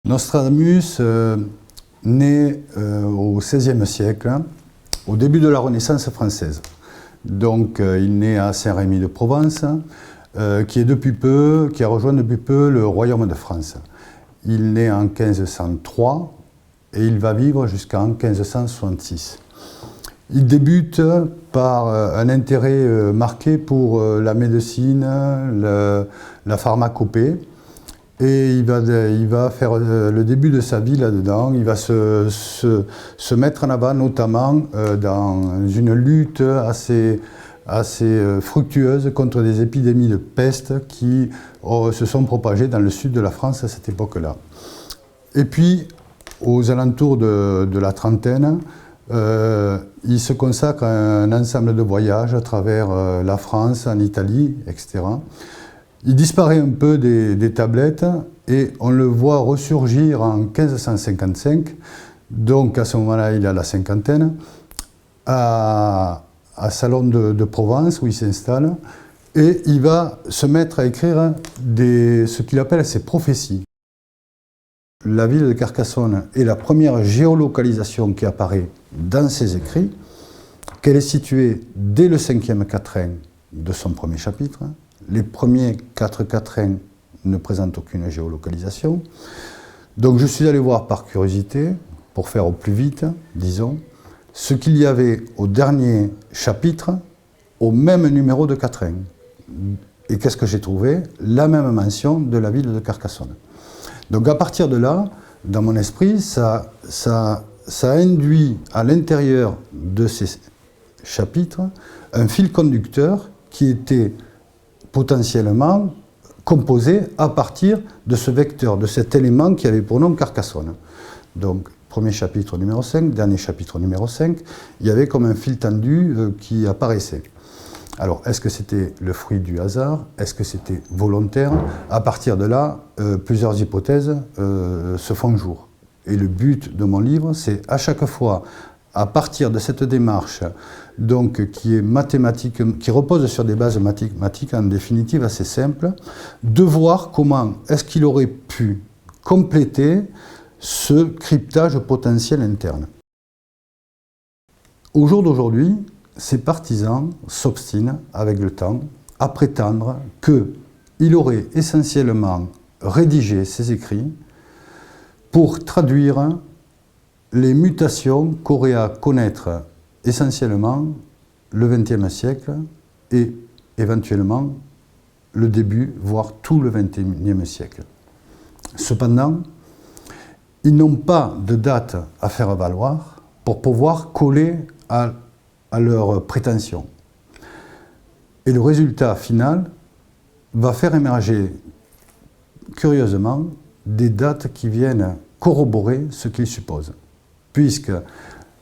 Nostradamus naît au XVIe siècle, au début de la Renaissance française. Donc il naît à Saint-Rémy-de-Provence, qui a rejoint depuis peu le royaume de France. Il naît en 1503 et il va vivre jusqu'en 1566. Il débute par un intérêt marqué pour la médecine, la pharmacopée. Et il va faire le début de sa vie là-dedans. Il va se mettre en avant notamment dans une lutte assez fructueuse contre des épidémies de peste qui se sont propagées dans le sud de la France à cette époque-là. Et puis, aux alentours de la trentaine, il se consacre à un ensemble de voyages à travers la France, en Italie, etc. Il disparaît un peu des tablettes et on le voit ressurgir en 1555, donc à ce moment-là il a la cinquantaine, à Salon de Provence où il s'installe et il va se mettre à écrire ce qu'il appelle ses prophéties. La ville de Carcassonne est la première géolocalisation qui apparaît dans ses écrits, qu'elle est située dès le 5e quatrain de son premier chapitre. Les premiers 4 quatrains ne présentent aucune géolocalisation. Donc je suis allé voir par curiosité, pour faire au plus vite, disons, ce qu'il y avait au dernier chapitre, au même numéro de quatrain. Et qu'est-ce que j'ai trouvé? La même mention de la ville de Carcassonne. Donc à partir de là, dans mon esprit, ça induit à l'intérieur de ces chapitres un fil conducteur qui était potentiellement composé à partir de ce vecteur, de cet élément qui avait pour nom Carcassonne. Donc, premier chapitre numéro 5, dernier chapitre numéro 5, il y avait comme un fil tendu qui apparaissait. Alors, est-ce que c'était le fruit du hasard? Est-ce que c'était volontaire? À partir de là, plusieurs hypothèses se font jour. Et le but de mon livre, c'est à chaque fois, à partir de cette démarche donc, qui est mathématique, qui repose sur des bases mathématiques en définitive assez simples, de voir comment est-ce qu'il aurait pu compléter ce cryptage potentiel interne. Au jour d'aujourd'hui, ces partisans s'obstinent avec le temps à prétendre qu'il aurait essentiellement rédigé ses écrits pour traduire les mutations qu'aurait à connaître essentiellement le XXe siècle et éventuellement le début, voire tout le XXIe siècle. Cependant, ils n'ont pas de date à faire valoir pour pouvoir coller à leurs prétentions. Et le résultat final va faire émerger, curieusement, des dates qui viennent corroborer ce qu'ils supposent. Puisque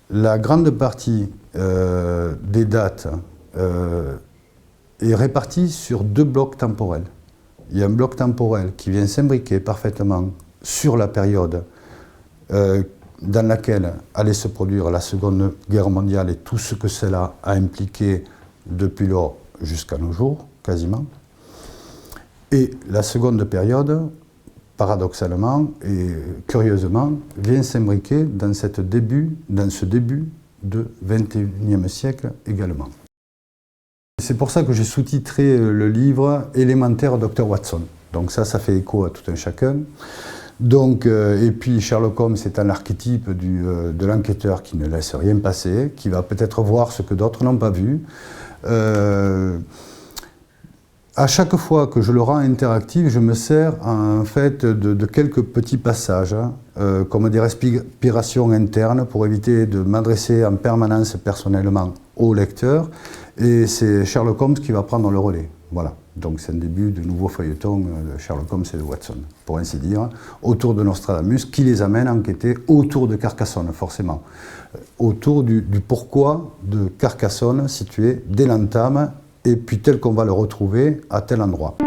la grande partie des dates est répartie sur 2 blocs temporels. Il y a un bloc temporel qui vient s'imbriquer parfaitement sur la période dans laquelle allait se produire la Seconde Guerre mondiale et tout ce que cela a impliqué depuis lors jusqu'à nos jours, quasiment. Et la seconde période, paradoxalement et curieusement, vient s'imbriquer dans ce début du XXIe siècle également. C'est pour ça que j'ai sous-titré le livre « Élémentaire Dr Watson ». Donc ça fait écho à tout un chacun. Donc, et puis Sherlock Holmes est un archétype de l'enquêteur qui ne laisse rien passer, qui va peut-être voir ce que d'autres n'ont pas vu. À chaque fois que je le rends interactif, je me sers en fait de quelques petits passages, comme des respirations internes pour éviter de m'adresser en permanence personnellement au lecteur. Et c'est Sherlock Holmes qui va prendre le relais. Voilà. Donc c'est un début de nouveau feuilleton de Sherlock Holmes et de Watson, pour ainsi dire, autour de Nostradamus, qui les amène à enquêter autour de Carcassonne, forcément. Autour du pourquoi de Carcassonne, situé dès l'entame, et puis tel qu'on va le retrouver à tel endroit.